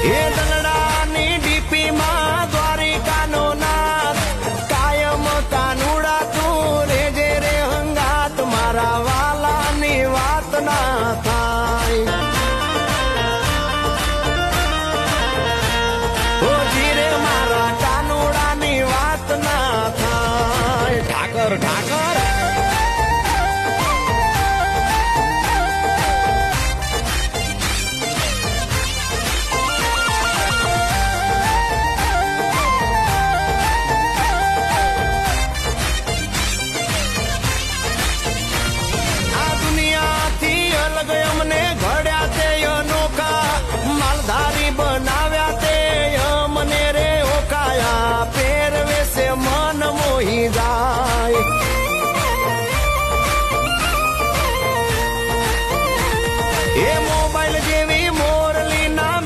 એ દલડાની ડીપીમાં દ્વારિકાનો નાથ કાયમ કાનુડા તું રેજે રે હંગાત મારા વાલાની વાત ના થાય ઓ જીરે મારા કાનુડાની વાત ના થાય ઠાકર ઠાકર અમને ઘડ્યા તે અનોખા માલધારી બના